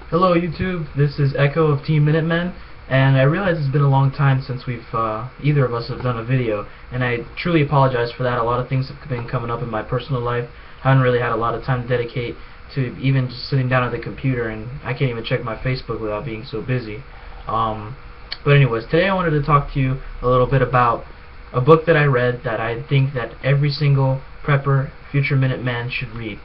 Hello YouTube, this is Echo of Team Minutemen, and I realize it's been a long time since we've either of us have done a video, and I truly apologize for that. A lot of things have been coming up in my personal life. I haven't really had a lot of time to dedicate to even just sitting down at the computer, and I can't even check my Facebook without being so busy. But anyways, today I wanted to talk to you a little bit about a book that I read that I think that every single prepper, future Minuteman should read.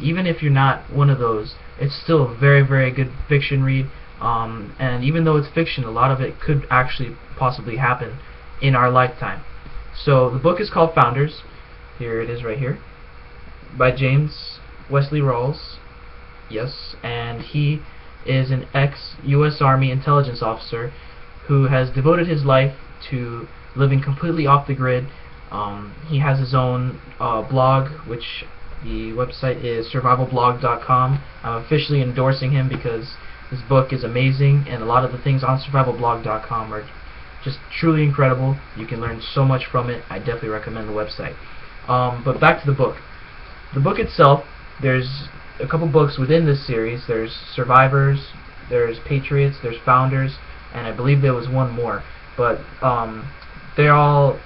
Even if you're not one of those, it's still a very, very good fiction read. And even though it's fiction, a lot of it could actually possibly happen in our lifetime. So the book is called Founders. Here it is right here, by James Westley Rawles. Yes, and he is an ex-U.S. Army intelligence officer who has devoted his life to living completely off the grid. He has his own blog, which the website is survivalblog.com. I'm officially endorsing him because this book is amazing, and a lot of the things on survivalblog.com are just truly incredible. You can learn so much from it. I definitely recommend the website. But back to the book. The book itself, there's a couple books within this series. There's Survivors, there's Patriots, there's Founders, and I believe there was one more. But they're all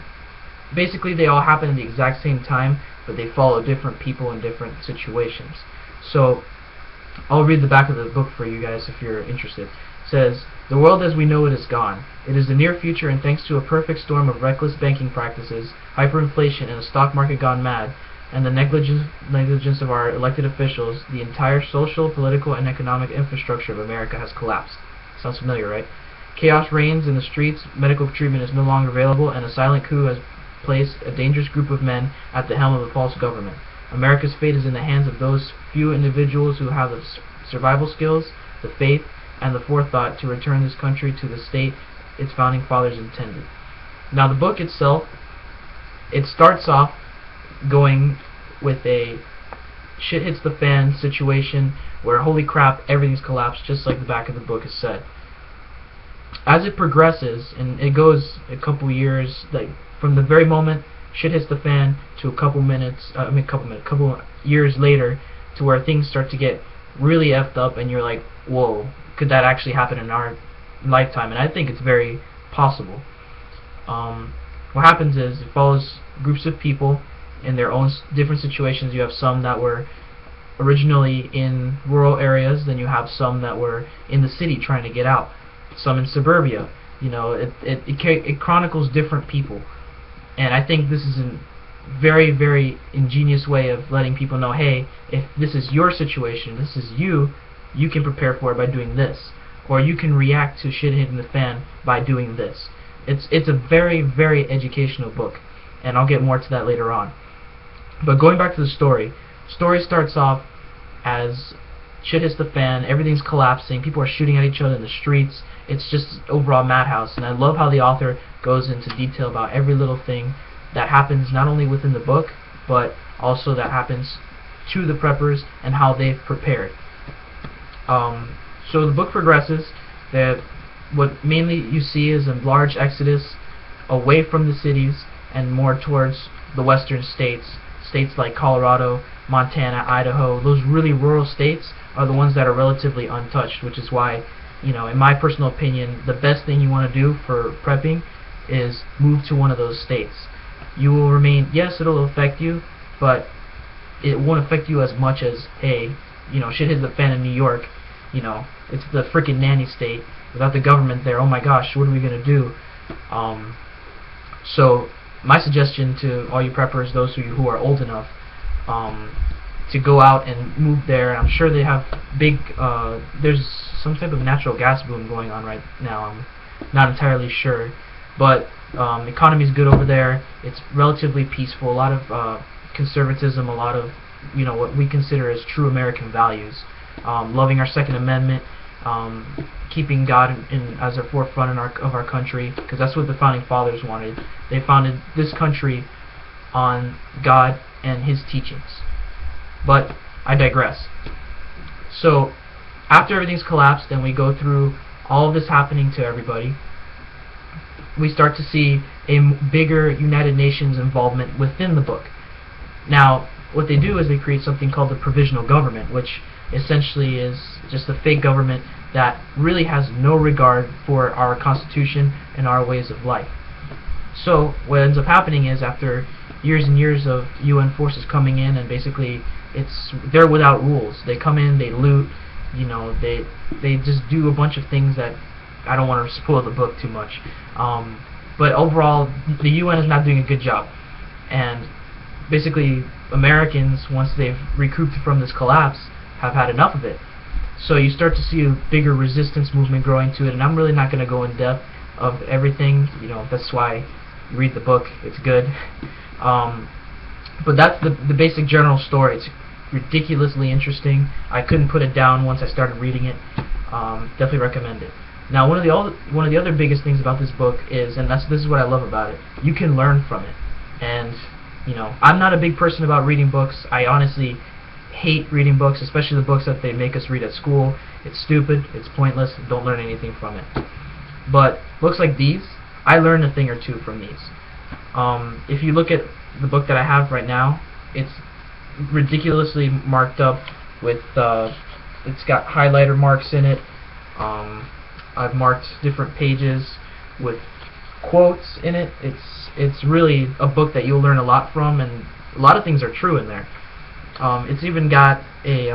basically, they all happen at the exact same time, but they follow different people in different situations. So I'll read the back of the book for you guys if you're interested. It says, "The world as we know it is gone. It is the near future, and thanks to a perfect storm of reckless banking practices, hyperinflation, and a stock market gone mad, and the negligence of our elected officials, the entire social, political, and economic infrastructure of America has collapsed." Sounds familiar, right? "Chaos reigns in the streets, medical treatment is no longer available, and a silent coup has placed a dangerous group of men at the helm of a false government. America's fate is in the hands of those few individuals who have the survival skills, the faith, and the forethought to return this country to the state its founding fathers intended." Now the book itself, it starts off going with a shit hits the fan situation where holy crap, everything's collapsed, just like the back of the book has said. As it progresses, and it goes a couple years, like from the very moment shit hits the fan to a couple years later, to where things start to get really effed up, and you're like, whoa, could that actually happen in our lifetime? And I think it's very possible. What happens is it follows groups of people in their own different situations. You have some that were originally in rural areas, then you have some that were in the city trying to get out, some in suburbia. You know, it chronicles different people, and I think this is a very, very ingenious way of letting people know, hey, if this is your situation, this is you can prepare for it by doing this, or you can react to shit hitting the fan by doing this. It's a very, very educational book, and I'll get more to that later on. But going back to the story starts off as shit hits the fan, everything's collapsing, people are shooting at each other in the streets. It's just overall madhouse, and I love how the author goes into detail about every little thing that happens, not only within the book, but also that happens to the preppers and how they've prepared. So the book progresses. That what mainly you see is a large exodus away from the cities and more towards the western states. States like Colorado, Montana, Idaho, those really rural states are the ones that are relatively untouched, which is why, you know, in my personal opinion, the best thing you want to do for prepping is move to one of those states. You will remain, yes, it'll affect you, but it won't affect you as much as, hey, you know, shit hits the fan in New York, you know, it's the freaking nanny state. Without the government there, oh my gosh, what are we going to do? So my suggestion to all you preppers, those of you who are old enough, to go out and move there, and I'm sure they have big, there's some type of natural gas boom going on right now, I'm not entirely sure, but the economy's good over there, it's relatively peaceful, a lot of conservatism, a lot of, you know, what we consider as true American values, loving our Second Amendment, keeping God as our forefront of our country, because that's what the founding fathers wanted. They founded this country on God and His teachings. But I digress. So after everything's collapsed and we go through all of this happening to everybody, we start to see a bigger United Nations involvement within the book. Now, what they do is they create something called the provisional government, which essentially is just a fake government that really has no regard for our Constitution and our ways of life. So what ends up happening is, after years and years of UN forces coming in, and basically they're without rules. They come in, they loot, they just do a bunch of things that I don't want to spoil the book too much. But overall, the UN is not doing a good job, and basically Americans, once they've recouped from this collapse, have had enough of it. So you start to see a bigger resistance movement growing to it, and I'm really not going to go in depth of everything. That's why you read the book. It's good. But that's the basic general story. It's ridiculously interesting. I couldn't put it down once I started reading it. Definitely recommend it. Now, one of the other biggest things about this book is, and this is what I love about it, you can learn from it. And I'm not a big person about reading books. I honestly hate reading books, especially the books that they make us read at school. It's stupid, it's pointless, don't learn anything from it. But books like these, I learned a thing or two from these. If you look at the book that I have right now, it's ridiculously marked up with, it's got highlighter marks in it. I've marked different pages with quotes in it. It's really a book that you'll learn a lot from, and a lot of things are true in there. It's even got a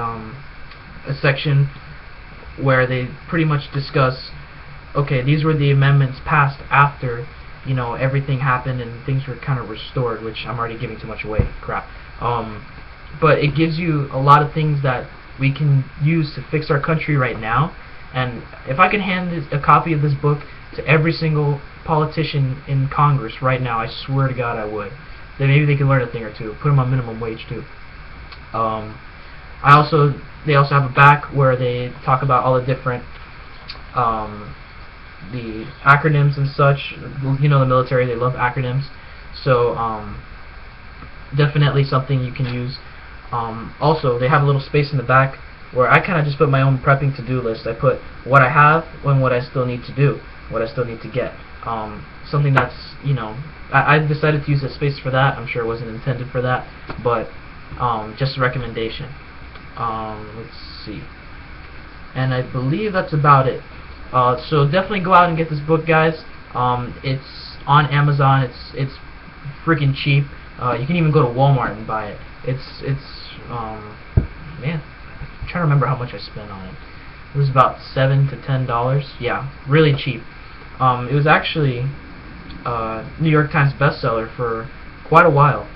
section where they pretty much discuss, okay, these were the amendments passed after everything happened and things were kind of restored, which I'm already giving too much away. Crap. But it gives you a lot of things that we can use to fix our country right now. And if I could hand a copy of this book to every single politician in Congress right now, I swear to God I would. Then maybe they can learn a thing or two. Put them on minimum wage too. They also have a back where they talk about all the different the acronyms and such. The military, they love acronyms. So definitely something you can use. Also, they have a little space in the back where I kind of just put my own prepping to-do list. I put what I have and what I still need to do, what I still need to get. Something that's, I decided to use a space for that. I'm sure it wasn't intended for that, but just a recommendation. Let's see. And I believe that's about it. So definitely go out and get this book, guys. It's on Amazon. It's freaking cheap. You can even go to Walmart and buy it. Man, I'm trying to remember how much I spent on it. It was about $7 to $10. Yeah, really cheap. It was actually New York Times bestseller for quite a while.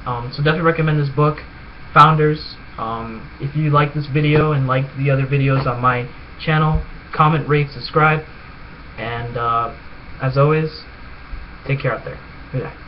So definitely recommend this book, Founders. If you like this video and like the other videos on my channel, comment, rate, subscribe, and as always, take care out there. Good night.